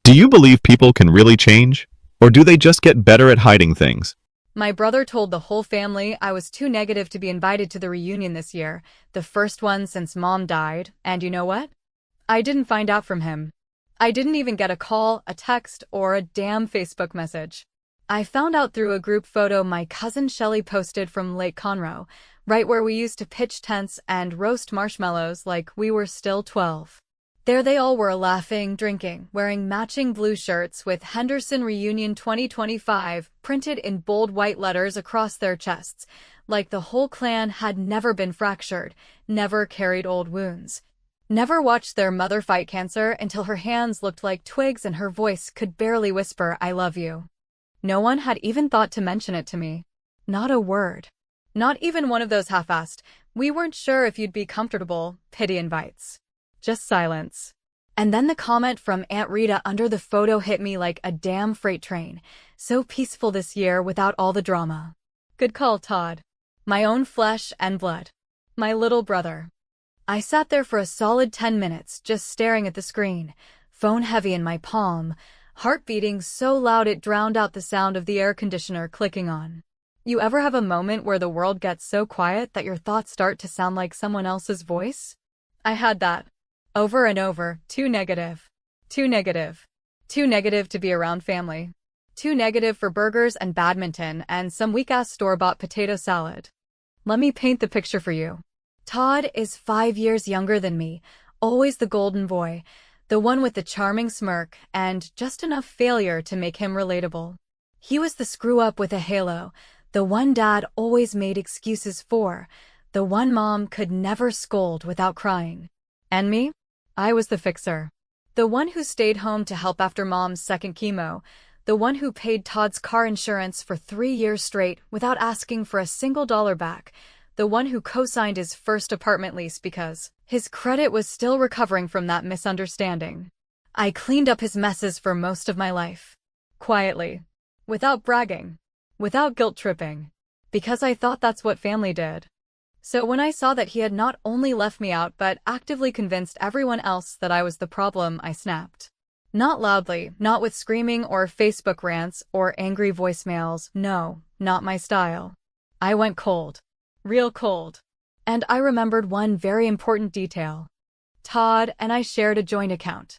Do you believe people can really change? Or do they just get better at hiding things? My brother told the whole family I was too negative to be invited to the reunion this year, the first one since Mom died, and you know what? I didn't find out from him. I didn't even get a call, a text, or a damn Facebook message. I found out through a group photo my cousin Shelley posted from Lake Conroe, right where we used to pitch tents and roast marshmallows like we were still 12. There they all were laughing, drinking, wearing matching blue shirts with Henderson Reunion 2025 printed in bold white letters across their chests, like the whole clan had never been fractured, never carried old wounds, never watched their mother fight cancer until her hands looked like twigs and her voice could barely whisper, "I love you." No one had even thought to mention it to me. Not a word. Not even one of those half-assed, "We weren't sure if you'd be comfortable," pity invites. Just silence. And then the comment from Aunt Rita under the photo hit me like a damn freight train. So peaceful this year without all the drama. Good call, Todd. My own flesh and blood. My little brother. I sat there for a solid 10 minutes just staring at the screen, phone heavy in my palm, heart beating so loud it drowned out the sound of the air conditioner clicking on. You ever have a moment where the world gets so quiet that your thoughts start to sound like someone else's voice? I had that. Over and over, too negative. Too negative. Too negative to be around family. Too negative for burgers and badminton and some weak-ass store-bought potato salad. Let me paint the picture for you. Todd is 5 years younger than me, always the golden boy, the one with the charming smirk and just enough failure to make him relatable. He was the screw-up with a halo, the one dad always made excuses for, the one mom could never scold without crying. And me? I was the fixer. The one who stayed home to help after Mom's second chemo. The one who paid Todd's car insurance for 3 years straight without asking for a single dollar back. The one who co-signed his first apartment lease because his credit was still recovering from that misunderstanding. I cleaned up his messes for most of my life. Quietly. Without bragging. Without guilt-tripping. Because I thought that's what family did. So when I saw that he had not only left me out but actively convinced everyone else that I was the problem, I snapped. Not loudly, not with screaming or Facebook rants or angry voicemails, no, not my style. I went cold. Real cold. And I remembered one very important detail. Todd and I shared a joint account.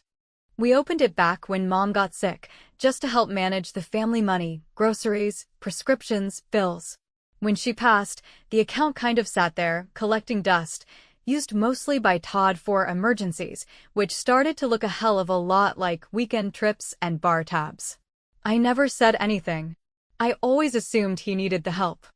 We opened it back when Mom got sick, just to help manage the family money, groceries, prescriptions, bills. When she passed, the account kind of sat there, collecting dust, used mostly by Todd for emergencies, which started to look a hell of a lot like weekend trips and bar tabs. I never said anything. I always assumed he needed the help.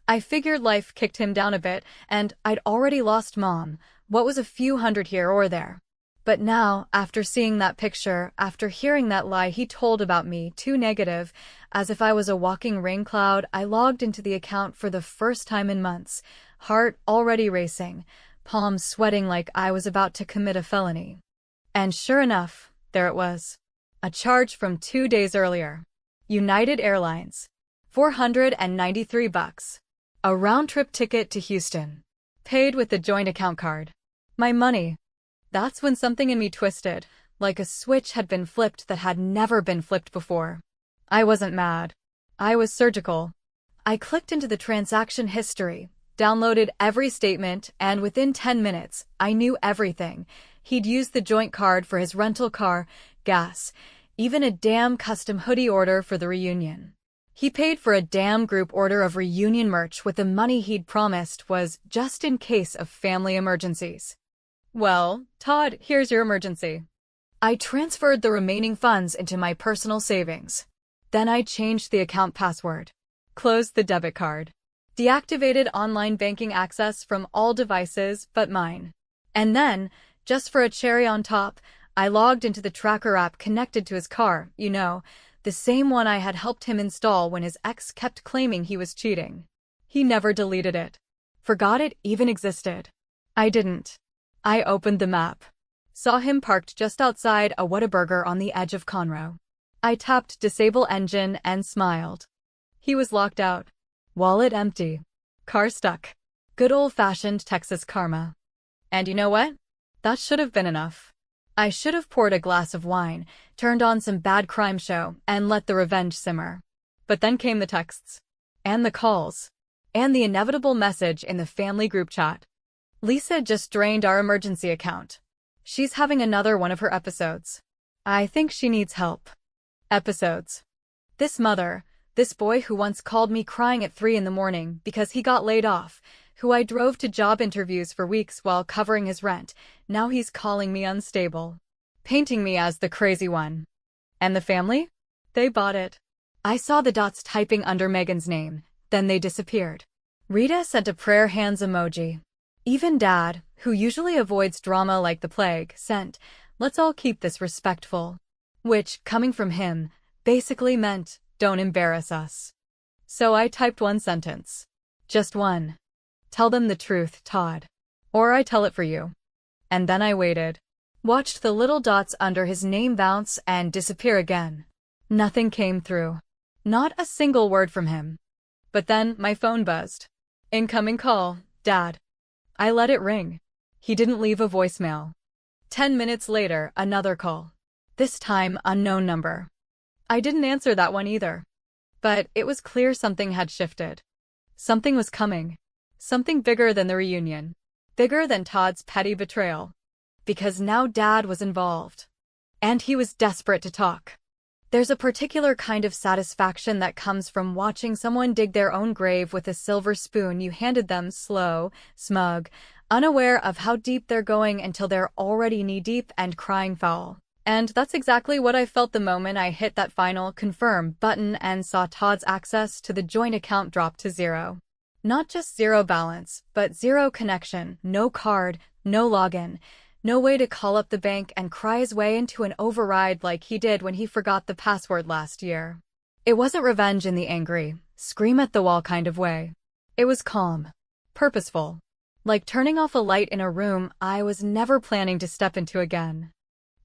I figured life kicked him down a bit, and I'd already lost Mom, what was a few hundred here or there. But now, after seeing that picture, after hearing that lie he told about me, too negative, as if I was a walking rain cloud, I logged into the account for the first time in months, heart already racing, palms sweating like I was about to commit a felony. And sure enough, there it was. A charge from 2 days earlier. United Airlines. $493. A round-trip ticket to Houston. Paid with the joint account card. My money. That's when something in me twisted, like a switch had been flipped that had never been flipped before. I wasn't mad. I was surgical. I clicked into the transaction history, downloaded every statement, and within 10 minutes, I knew everything. He'd used the joint card for his rental car, gas, even a damn custom hoodie order for the reunion. He paid for a damn group order of reunion merch with the money he'd promised was just in case of family emergencies. Well, Todd, here's your emergency. I transferred the remaining funds into my personal savings. Then I changed the account password. Closed the debit card. Deactivated online banking access from all devices but mine. And then, just for a cherry on top, I logged into the tracker app connected to his car, you know, the same one I had helped him install when his ex kept claiming he was cheating. He never deleted it. Forgot it even existed. I didn't. I opened the map. Saw him parked just outside a Whataburger on the edge of Conroe. I tapped disable engine and smiled. He was locked out. Wallet empty. Car stuck. Good old-fashioned Texas karma. And you know what? That should have been enough. I should have poured a glass of wine, turned on some bad crime show, and let the revenge simmer. But then came the texts. And the calls. And the inevitable message in the family group chat. Lisa just drained our emergency account. She's having another one of her episodes. I think she needs help. Episodes. This mother, this boy who once called me crying at 3 in the morning because he got laid off, who I drove to job interviews for weeks while covering his rent, now he's calling me unstable. Painting me as the crazy one. And the family? They bought it. I saw the dots typing under Megan's name, then they disappeared. Rita sent a prayer hands emoji. Even Dad, who usually avoids drama like the plague, sent, "Let's all keep this respectful." Which, coming from him, basically meant, don't embarrass us. So I typed one sentence. Just one. Tell them the truth, Todd. Or I tell it for you. And then I waited. Watched the little dots under his name bounce and disappear again. Nothing came through. Not a single word from him. But then my phone buzzed. Incoming call, Dad. I let it ring. He didn't leave a voicemail. 10 minutes later, another call. This time, unknown number. I didn't answer that one either. But it was clear something had shifted. Something was coming. Something bigger than the reunion. Bigger than Todd's petty betrayal. Because now Dad was involved. And he was desperate to talk. There's a particular kind of satisfaction that comes from watching someone dig their own grave with a silver spoon you handed them, slow, smug, unaware of how deep they're going until they're already knee-deep and crying foul. And that's exactly what I felt the moment I hit that final confirm button and saw Todd's access to the joint account drop to 0. Not just zero balance, but zero connection, no card, no login. No way to call up the bank and cry his way into an override like he did when he forgot the password last year. It wasn't revenge in the angry, scream-at-the-wall kind of way. It was calm. Purposeful. Like turning off a light in a room I was never planning to step into again.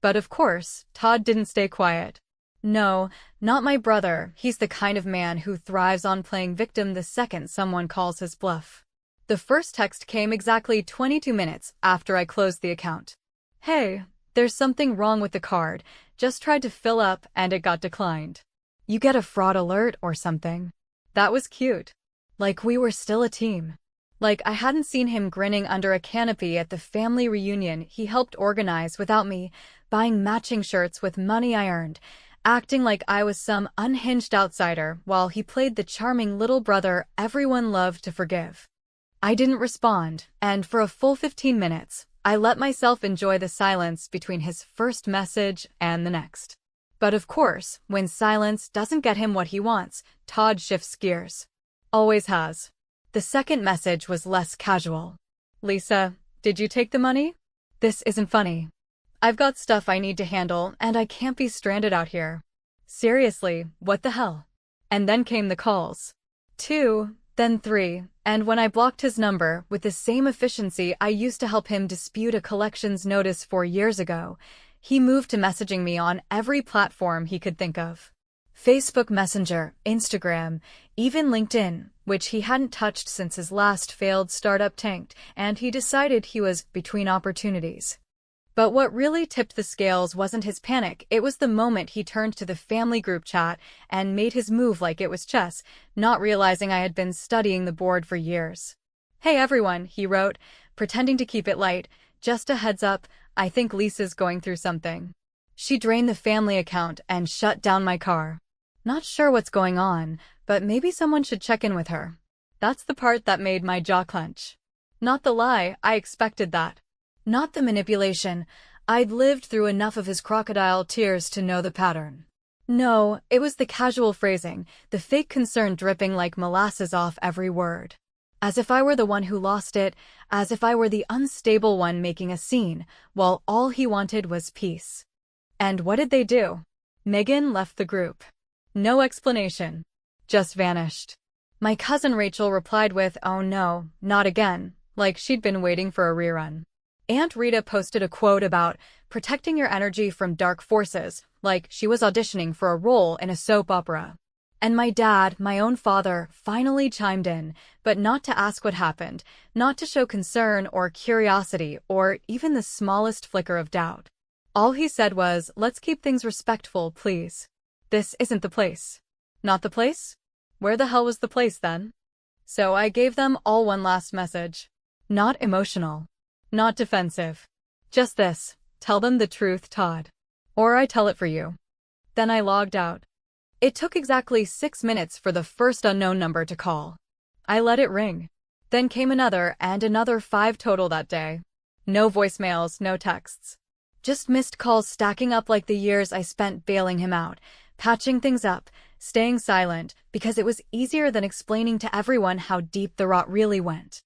But of course, Todd didn't stay quiet. No, not my brother. He's the kind of man who thrives on playing victim the second someone calls his bluff. The first text came exactly 22 minutes after I closed the account. Hey, there's something wrong with the card. Just tried to fill up and it got declined. You get a fraud alert or something. That was cute. Like we were still a team. Like I hadn't seen him grinning under a canopy at the family reunion he helped organize without me, buying matching shirts with money I earned, acting like I was some unhinged outsider while he played the charming little brother everyone loved to forgive. I didn't respond, and for a full 15 minutes, I let myself enjoy the silence between his first message and the next. But of course, when silence doesn't get him what he wants, Todd shifts gears. Always has. The second message was less casual. Lisa, did you take the money? This isn't funny. I've got stuff I need to handle, and I can't be stranded out here. Seriously, what the hell? And then came the calls. 2, then 3. And when I blocked his number with the same efficiency I used to help him dispute a collections notice 4 years ago, he moved to messaging me on every platform he could think of. Facebook Messenger, Instagram, even LinkedIn, which he hadn't touched since his last failed startup tanked, and he decided he was between opportunities. But what really tipped the scales wasn't his panic, it was the moment he turned to the family group chat and made his move like it was chess, not realizing I had been studying the board for years. Hey everyone, he wrote, pretending to keep it light, just a heads up, I think Lisa's going through something. She drained the family account and shut down my car. Not sure what's going on, but maybe someone should check in with her. That's the part that made my jaw clench. Not the lie, I expected that. Not the manipulation. I'd lived through enough of his crocodile tears to know the pattern. No, it was the casual phrasing, the fake concern dripping like molasses off every word. As if I were the one who lost it, as if I were the unstable one making a scene, while all he wanted was peace. And what did they do? Megan left the group. No explanation. Just vanished. My cousin Rachel replied with, "Oh no, not again," like she'd been waiting for a rerun. Aunt Rita posted a quote about protecting your energy from dark forces, like she was auditioning for a role in a soap opera. And my dad, my own father, finally chimed in, but not to ask what happened, not to show concern or curiosity or even the smallest flicker of doubt. All he said was, "Let's keep things respectful, please. This isn't the place." Not the place? Where the hell was the place then? So I gave them all one last message. Not emotional. Not defensive. Just this: tell them the truth, Todd. Or I tell it for you. Then I logged out. It took exactly 6 minutes for the first unknown number to call. I let it ring. Then came another and another 5 total that day. No voicemails, no texts. Just missed calls stacking up like the years I spent bailing him out, patching things up, staying silent, because it was easier than explaining to everyone how deep the rot really went.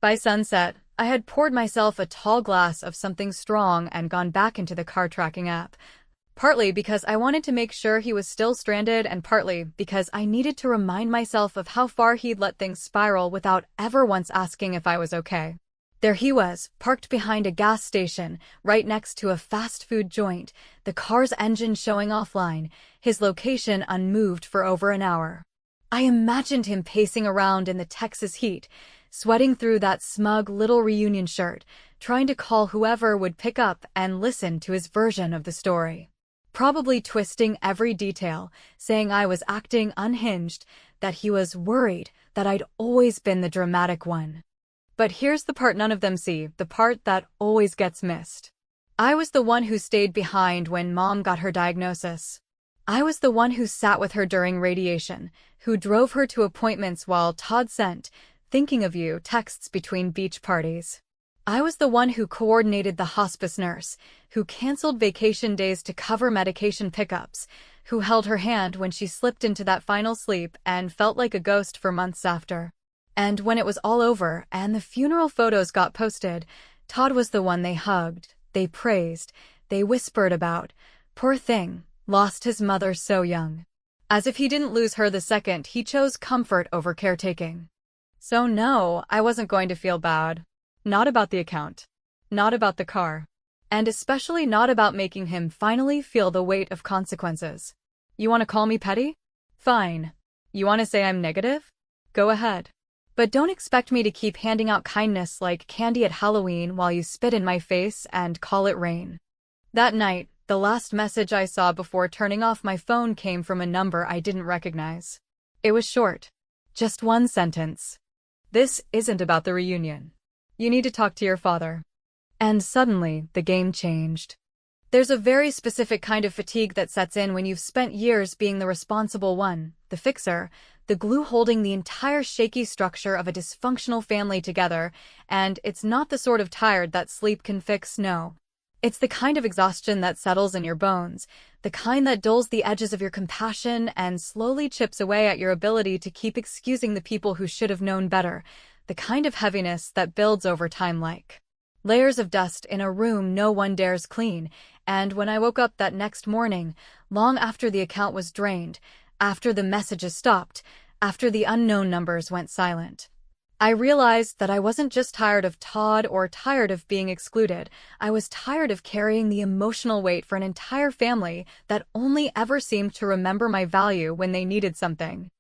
By sunset, I had poured myself a tall glass of something strong and gone back into the car tracking app. Partly because I wanted to make sure he was still stranded, and partly because I needed to remind myself of how far he'd let things spiral without ever once asking if I was okay. There he was, parked behind a gas station, right next to a fast food joint, the car's engine showing offline, his location unmoved for over an hour. I imagined him pacing around in the Texas heat, sweating through that smug little reunion shirt, trying to call whoever would pick up and listen to his version of the story. Probably twisting every detail, saying I was acting unhinged, that he was worried, that I'd always been the dramatic one. But here's the part none of them see, the part that always gets missed. I was the one who stayed behind when Mom got her diagnosis. I was the one who sat with her during radiation, who drove her to appointments while Todd sent "thinking of you" texts between beach parties. I was the one who coordinated the hospice nurse, who canceled vacation days to cover medication pickups, who held her hand when she slipped into that final sleep and felt like a ghost for months after. And when it was all over and the funeral photos got posted, Todd was the one they hugged, they praised, they whispered about. Poor thing, lost his mother so young. As if he didn't lose her the second he chose comfort over caretaking. So no, I wasn't going to feel bad. Not about the account. Not about the car. And especially not about making him finally feel the weight of consequences. You want to call me petty? Fine. You want to say I'm negative? Go ahead. But don't expect me to keep handing out kindness like candy at Halloween while you spit in my face and call it rain. That night, the last message I saw before turning off my phone came from a number I didn't recognize. It was short. Just one sentence. "This isn't about the reunion. You need to talk to your father." And suddenly, the game changed. There's a very specific kind of fatigue that sets in when you've spent years being the responsible one, the fixer, the glue holding the entire shaky structure of a dysfunctional family together, and it's not the sort of tired that sleep can fix, no. It's the kind of exhaustion that settles in your bones, the kind that dulls the edges of your compassion and slowly chips away at your ability to keep excusing the people who should have known better, the kind of heaviness that builds over time like layers of dust in a room no one dares clean. And when I woke up that next morning, long after the account was drained, after the messages stopped, after the unknown numbers went silent, I realized that I wasn't just tired of Todd or tired of being excluded. I was tired of carrying the emotional weight for an entire family that only ever seemed to remember my value when they needed something.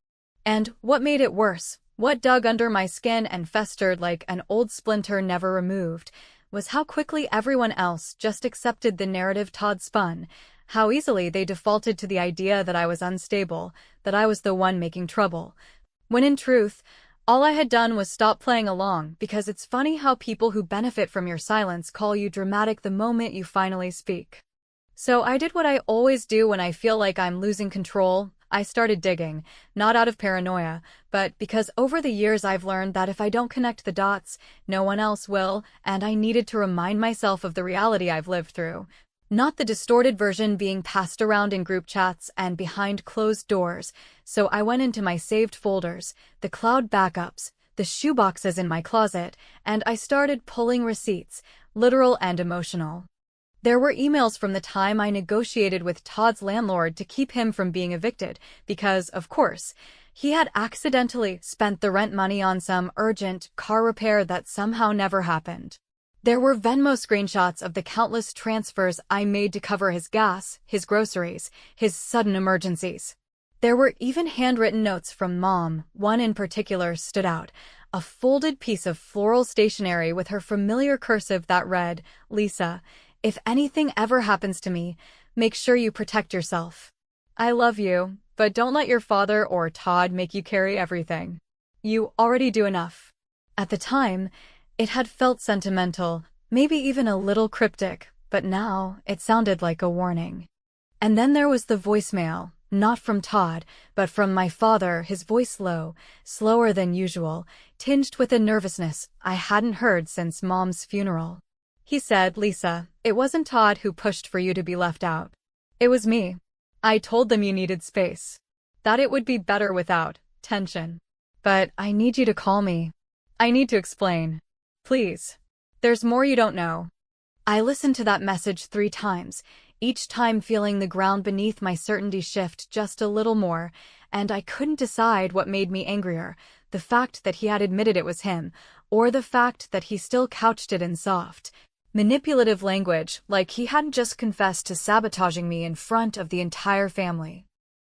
And what made it worse, what dug under my skin and festered like an old splinter never removed, was how quickly everyone else just accepted the narrative Todd spun, how easily they defaulted to the idea that I was unstable, that I was the one making trouble, when in truth, all I had done was stop playing along, because it's funny how people who benefit from your silence call you dramatic the moment you finally speak. So I did what I always do when I feel like I'm losing control. I started digging, not out of paranoia, but because over the years I've learned that if I don't connect the dots, no one else will, and I needed to remind myself of the reality I've lived through. Not the distorted version being passed around in group chats and behind closed doors. So I went into my saved folders, the cloud backups, the shoeboxes in my closet, and I started pulling receipts, literal and emotional. There were emails from the time I negotiated with Todd's landlord to keep him from being evicted, because, of course, he had accidentally spent the rent money on some urgent car repair that somehow never happened. There were Venmo screenshots of the countless transfers I made to cover his gas, his groceries, his sudden emergencies. There were even handwritten notes from Mom. One in particular stood out, a folded piece of floral stationery with her familiar cursive that read, "Lisa, If anything ever happens to me, make sure you protect yourself. I love you, but don't let your father or Todd make you carry everything. You already do enough. At the time, it had felt sentimental, maybe even a little cryptic, but now it sounded like a warning. And then there was the voicemail, not from Todd, but from my father, his voice low, slower than usual, tinged with a nervousness I hadn't heard since Mom's funeral. He said, "Lisa, it wasn't Todd who pushed for you to be left out. It was me. I told them you needed space. That it would be better without tension. But I need you to call me. I need to explain. Please. There's more you don't know." I listened to that message 3 times, each time feeling the ground beneath my certainty shift just a little more, and I couldn't decide what made me angrier, the fact that he had admitted it was him, or the fact that he still couched it in soft, manipulative language, like he hadn't just confessed to sabotaging me in front of the entire family.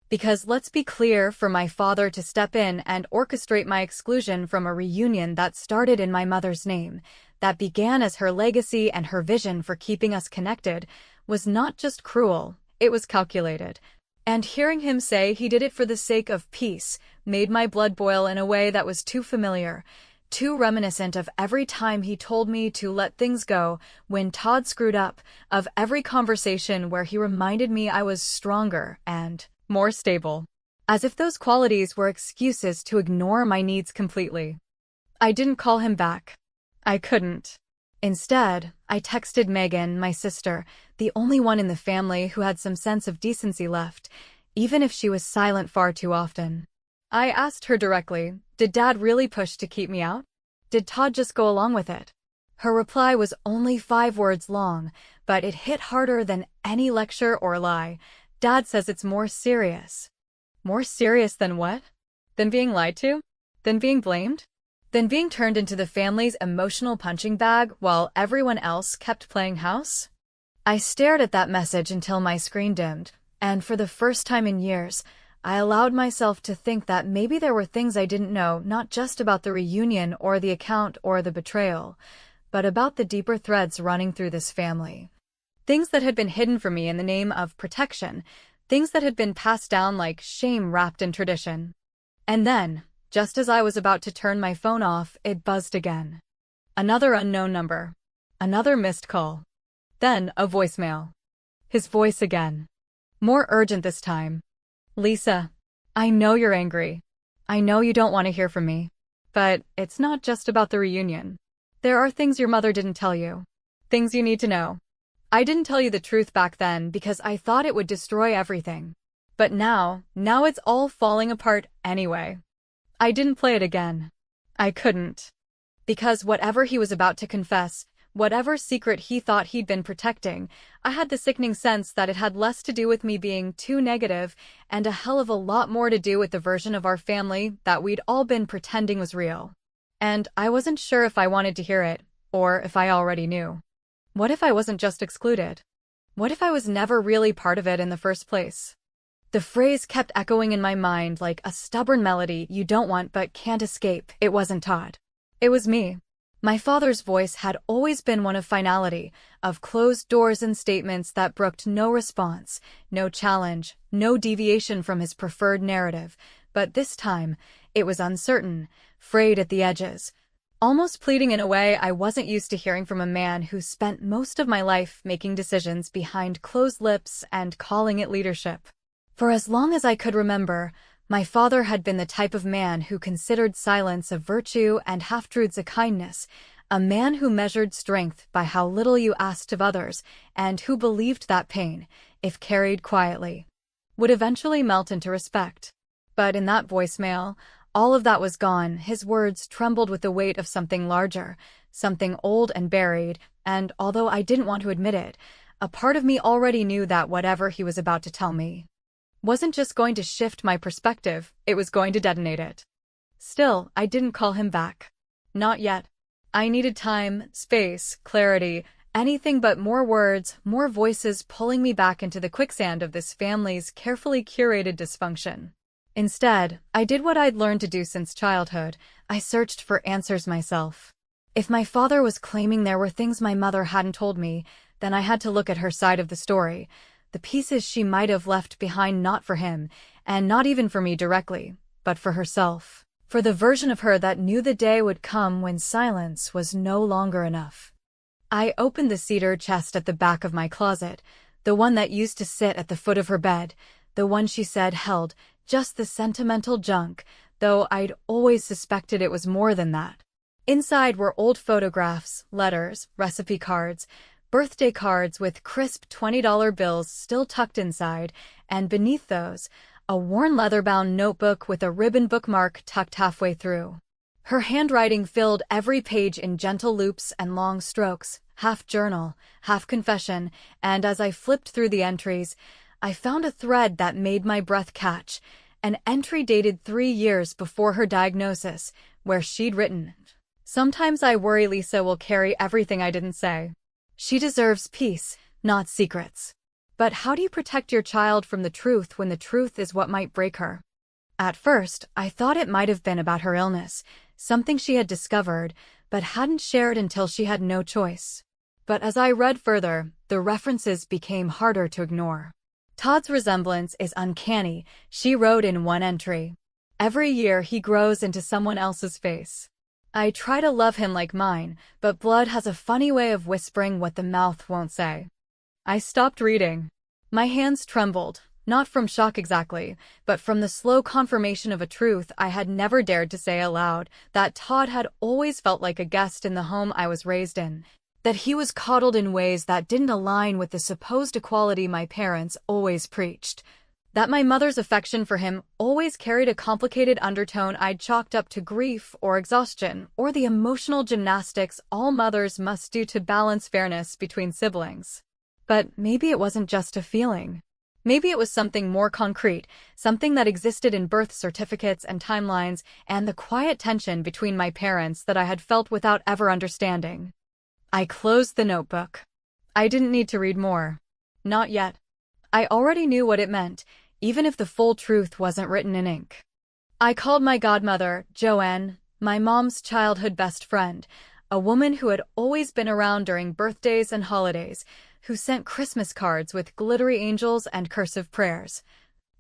Because let's be clear, for my father to step in and orchestrate my exclusion from a reunion that started in my mother's name, that began as her legacy and her vision for keeping us connected, was not just cruel, it was calculated. And hearing him say he did it for the sake of peace made my blood boil in a way that was too familiar, too reminiscent of every time he told me to let things go when Todd screwed up, of every conversation where he reminded me I was stronger and more stable. As if those qualities were excuses to ignore my needs completely. I didn't call him back. I couldn't. Instead, I texted Megan, my sister, the only one in the family who had some sense of decency left, even if she was silent far too often. I asked her directly, did Dad really push to keep me out? Did Todd just go along with it? Her reply was only 5 words long, but it hit harder than any lecture or lie. Dad says it's more serious. More serious than what? Than being lied to? Than being blamed? Than being turned into the family's emotional punching bag while everyone else kept playing house? I stared at that message until my screen dimmed, and for the first time in years, I allowed myself to think that maybe there were things I didn't know, not just about the reunion or the account or the betrayal, but about the deeper threads running through this family. Things that had been hidden from me in the name of protection, things that had been passed down like shame wrapped in tradition. And then, just as I was about to turn my phone off, it buzzed again. Another unknown number. Another missed call. Then a voicemail. His voice again. More urgent this time. "Lisa, I know you're angry. I know you don't want to hear from me. But it's not just about the reunion. There are things your mother didn't tell you. Things you need to know. I didn't tell you the truth back then because I thought it would destroy everything. But now it's all falling apart anyway." I didn't play it again. I couldn't. Because whatever he was about to confess, whatever secret he thought he'd been protecting, I had the sickening sense that it had less to do with me being too negative and a hell of a lot more to do with the version of our family that we'd all been pretending was real. And I wasn't sure if I wanted to hear it, or if I already knew. What if I wasn't just excluded? What if I was never really part of it in the first place? The phrase kept echoing in my mind like a stubborn melody you don't want but can't escape. It wasn't Todd. It was me. My father's voice had always been one of finality, of closed doors and statements that brooked no response, no challenge, no deviation from his preferred narrative. But this time, it was uncertain, frayed at the edges, almost pleading in a way I wasn't used to hearing from a man who spent most of my life making decisions behind closed lips and calling it leadership. For as long as I could remember, my father had been the type of man who considered silence a virtue and half-truths a kindness, a man who measured strength by how little you asked of others, and who believed that pain, if carried quietly, would eventually melt into respect. But in that voicemail, all of that was gone. His words trembled with the weight of something larger, something old and buried, and although I didn't want to admit it, a part of me already knew that whatever he was about to tell me wasn't just going to shift my perspective, it was going to detonate it. Still, I didn't call him back. Not yet. I needed time, space, clarity, anything but more words, more voices pulling me back into the quicksand of this family's carefully curated dysfunction. Instead, I did what I'd learned to do since childhood. I searched for answers myself. If my father was claiming there were things my mother hadn't told me, Then I had to look at her side of the story, the pieces she might have left behind, not for him, and not even for me directly, but for herself. For the version of her that knew the day would come when silence was no longer enough. I opened the cedar chest at the back of my closet, the one that used to sit at the foot of her bed, the one she said held just the sentimental junk, though I'd always suspected it was more than that. Inside were old photographs, letters, recipe cards, birthday cards with crisp $20 bills still tucked inside, and beneath those, a worn leather-bound notebook with a ribbon bookmark tucked halfway through. Her handwriting filled every page in gentle loops and long strokes, half journal, half confession, and as I flipped through the entries, I found a thread that made my breath catch, an entry dated 3 years before her diagnosis, where she'd written, "Sometimes I worry Lisa will carry everything I didn't say. She deserves peace, not secrets. But how do you protect your child from the truth when the truth is what might break her?" At first, I thought it might have been about her illness, something she had discovered, but hadn't shared until she had no choice. But as I read further, the references became harder to ignore. "Todd's resemblance is uncanny," she wrote in one entry. "Every year he grows into someone else's face. I try to love him like mine, but blood has a funny way of whispering what the mouth won't say." I stopped reading. My hands trembled, not from shock exactly, but from the slow confirmation of a truth I had never dared to say aloud, that Todd had always felt like a guest in the home I was raised in, that he was coddled in ways that didn't align with the supposed equality my parents always preached, that my mother's affection for him always carried a complicated undertone I'd chalked up to grief or exhaustion, or the emotional gymnastics all mothers must do to balance fairness between siblings. But maybe it wasn't just a feeling. Maybe it was something more concrete, something that existed in birth certificates and timelines, and the quiet tension between my parents that I had felt without ever understanding. I closed the notebook. I didn't need to read more. Not yet. I already knew what it meant, even if the full truth wasn't written in ink. I called my godmother, Joanne, my mom's childhood best friend, a woman who had always been around during birthdays and holidays, who sent Christmas cards with glittery angels and cursive prayers,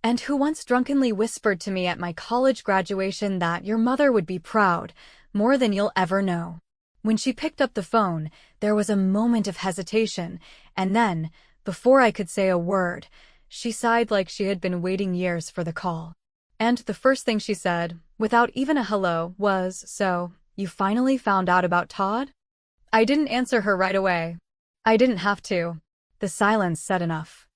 and who once drunkenly whispered to me at my college graduation that your mother would be proud, more than you'll ever know. When she picked up the phone, there was a moment of hesitation, and then, before I could say a word, she sighed like she had been waiting years for the call. And the first thing she said, without even a hello, was, "So, you finally found out about Todd?" I didn't answer her right away. I didn't have to. The silence said enough.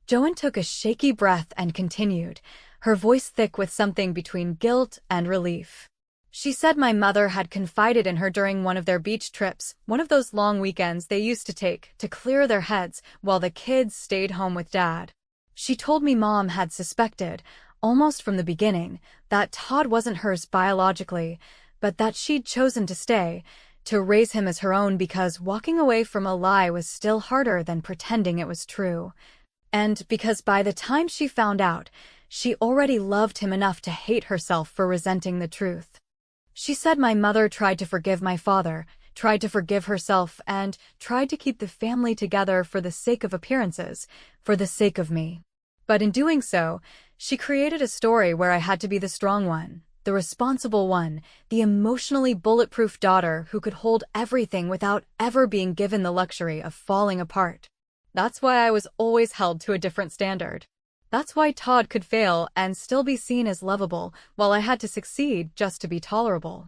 Joanne took a shaky breath and continued, her voice thick with something between guilt and relief. She said my mother had confided in her during one of their beach trips, one of those long weekends they used to take to clear their heads while the kids stayed home with Dad. She told me Mom had suspected, almost from the beginning, that Todd wasn't hers biologically, but that she'd chosen to stay, to raise him as her own because walking away from a lie was still harder than pretending it was true. And because by the time she found out, she already loved him enough to hate herself for resenting the truth. She said my mother tried to forgive my father, tried to forgive herself, and tried to keep the family together for the sake of appearances, for the sake of me. But in doing so, she created a story where I had to be the strong one, the responsible one, the emotionally bulletproof daughter who could hold everything without ever being given the luxury of falling apart. That's why I was always held to a different standard. That's why Todd could fail and still be seen as lovable, while I had to succeed just to be tolerable.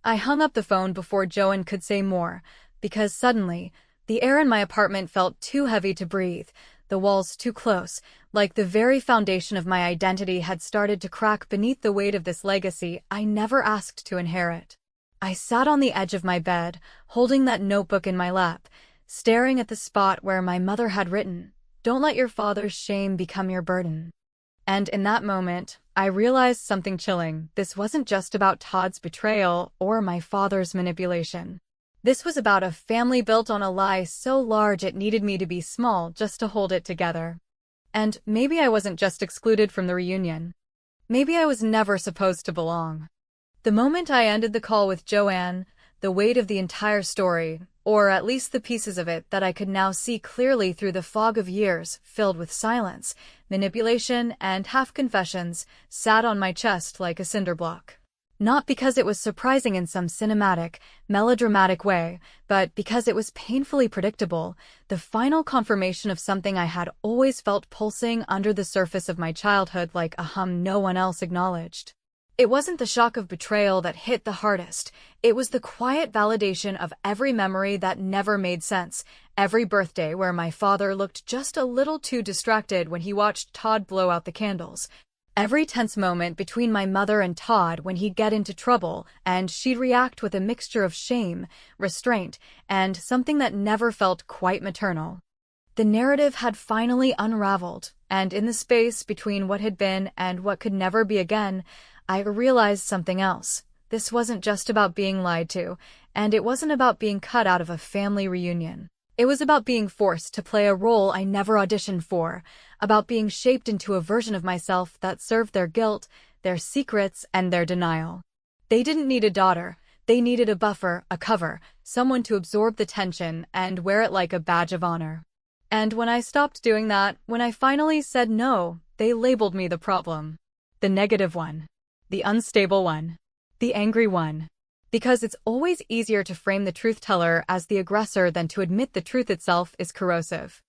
I hung up the phone before Joanne could say more, because suddenly, the air in my apartment felt too heavy to breathe, the walls too close, like the very foundation of my identity had started to crack beneath the weight of this legacy I never asked to inherit. I sat on the edge of my bed, holding that notebook in my lap, staring at the spot where my mother had written, "Don't let your father's shame become your burden." And in that moment, I realized something chilling. This wasn't just about Todd's betrayal or my father's manipulation. This was about a family built on a lie so large it needed me to be small just to hold it together. And maybe I wasn't just excluded from the reunion. Maybe I was never supposed to belong. The moment I ended the call with Joanne, the weight of the entire story, or at least the pieces of it that I could now see clearly through the fog of years filled with silence, manipulation, and half-confessions, sat on my chest like a cinder block. Not because it was surprising in some cinematic, melodramatic way, but because it was painfully predictable, the final confirmation of something I had always felt pulsing under the surface of my childhood like a hum no one else acknowledged. It wasn't the shock of betrayal that hit the hardest. It was the quiet validation of every memory that never made sense, every birthday where my father looked just a little too distracted when he watched Todd blow out the candles, every tense moment between my mother and Todd when he'd get into trouble and she'd react with a mixture of shame, restraint, and something that never felt quite maternal. The narrative had finally unraveled, and in the space between what had been and what could never be again, I realized something else. This wasn't just about being lied to, and it wasn't about being cut out of a family reunion. It was about being forced to play a role I never auditioned for, about being shaped into a version of myself that served their guilt, their secrets, and their denial. They didn't need a daughter. They needed a buffer, a cover, someone to absorb the tension and wear it like a badge of honor. And when I stopped doing that, when I finally said no, they labeled me the problem. The negative one. The unstable one. The angry one. Because it's always easier to frame the truth teller as the aggressor than to admit the truth itself is corrosive.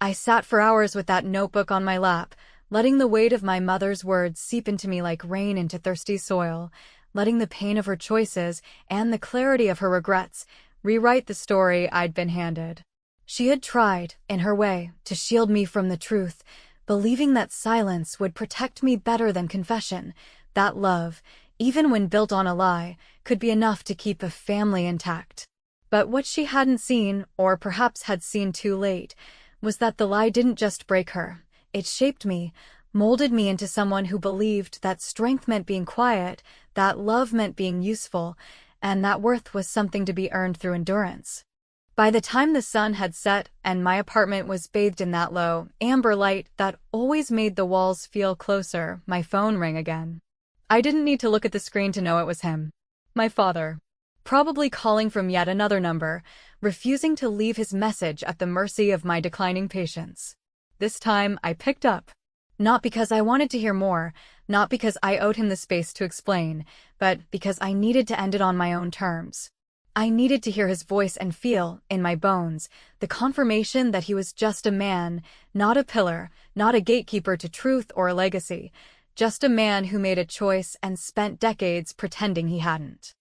I sat for hours with that notebook on my lap, letting the weight of my mother's words seep into me like rain into thirsty soil, letting the pain of her choices and the clarity of her regrets rewrite the story I'd been handed. She had tried, in her way, to shield me from the truth, believing that silence would protect me better than confession, that love, even when built on a lie, could be enough to keep a family intact. But what she hadn't seen, or perhaps had seen too late, was that the lie didn't just break her. It shaped me, molded me into someone who believed that strength meant being quiet, that love meant being useful, and that worth was something to be earned through endurance. By the time the sun had set and my apartment was bathed in that low, amber light that always made the walls feel closer, my phone rang again. I didn't need to look at the screen to know it was him. My father. Probably calling from yet another number, refusing to leave his message at the mercy of my declining patience. This time, I picked up. Not because I wanted to hear more, not because I owed him the space to explain, but because I needed to end it on my own terms. I needed to hear his voice and feel, in my bones, the confirmation that he was just a man, not a pillar, not a gatekeeper to truth or a legacy, just a man who made a choice and spent decades pretending he hadn't.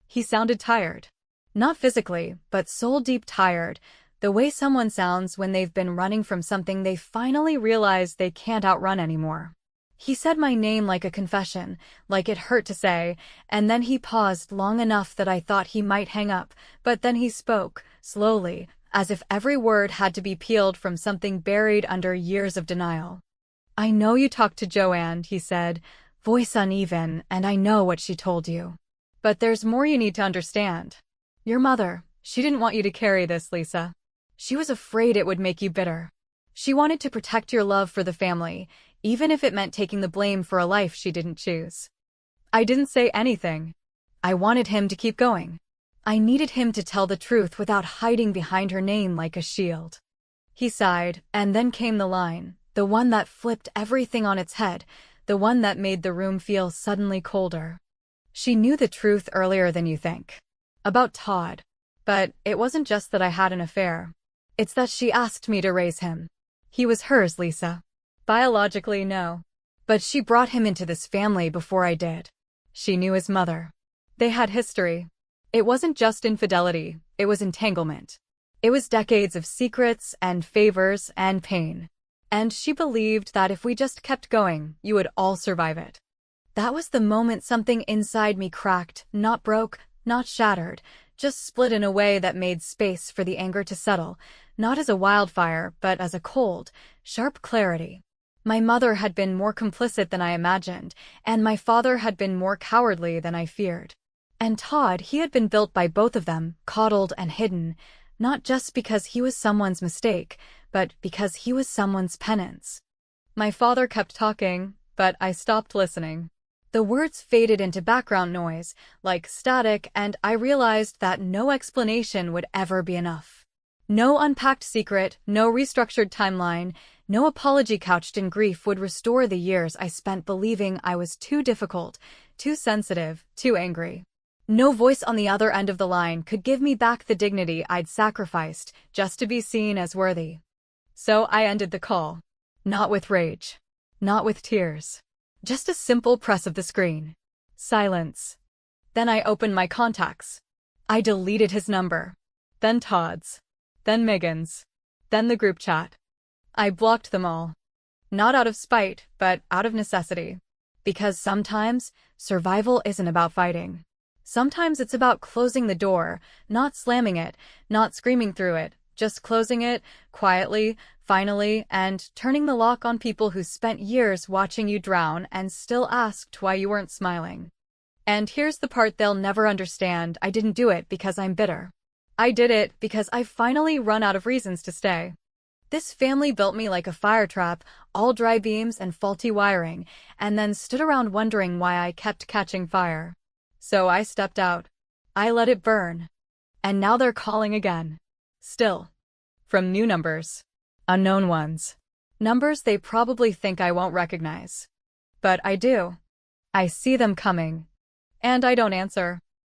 He sounded tired. Not physically, but soul-deep tired, the way someone sounds when they've been running from something they finally realize they can't outrun anymore. He said my name like a confession, like it hurt to say, and then he paused long enough that I thought he might hang up, but then he spoke, slowly, as if every word had to be peeled from something buried under years of denial. "I know you talked to Joanne," he said, voice uneven, "and I know what she told you. But there's more you need to understand. Your mother, she didn't want you to carry this, Lisa. She was afraid it would make you bitter. She wanted to protect your love for the family, even if it meant taking the blame for a life she didn't choose." I didn't say anything. I wanted him to keep going. I needed him to tell the truth without hiding behind her name like a shield. He sighed, and then came the line. The one that flipped everything on its head, the one that made the room feel suddenly colder. "She knew the truth earlier than you think. About Todd. But it wasn't just that I had an affair. It's that she asked me to raise him. He was hers, Lisa. Biologically, no. But she brought him into this family before I did. She knew his mother. They had history. It wasn't just infidelity, it was entanglement. It was decades of secrets and favors and pain. And she believed that if we just kept going, you would all survive it." That was the moment something inside me cracked, not broke, not shattered, just split in a way that made space for the anger to settle, not as a wildfire, but as a cold, sharp clarity. My mother had been more complicit than I imagined, and my father had been more cowardly than I feared. And Todd, he had been built by both of them, coddled and hidden, not just because he was someone's mistake, but because he was someone's penance. My father kept talking, but I stopped listening. The words faded into background noise, like static, and I realized that no explanation would ever be enough. No unpacked secret, no restructured timeline, no apology couched in grief would restore the years I spent believing I was too difficult, too sensitive, too angry. No voice on the other end of the line could give me back the dignity I'd sacrificed just to be seen as worthy. So I ended the call. Not with rage. Not with tears. Just a simple press of the screen. Silence. Then I opened my contacts. I deleted his number. Then Todd's. Then Megan's. Then the group chat. I blocked them all. Not out of spite, but out of necessity. Because sometimes, survival isn't about fighting. Sometimes it's about closing the door, not slamming it, not screaming through it, just closing it, quietly, finally, and turning the lock on people who spent years watching you drown and still asked why you weren't smiling. And here's the part they'll never understand: I didn't do it because I'm bitter. I did it because I've finally run out of reasons to stay. This family built me like a fire trap, all dry beams and faulty wiring, and then stood around wondering why I kept catching fire. So I stepped out. I let it burn. And now they're calling again. Still. From new numbers. Unknown ones. Numbers they probably think I won't recognize. But I do. I see them coming. And I don't answer.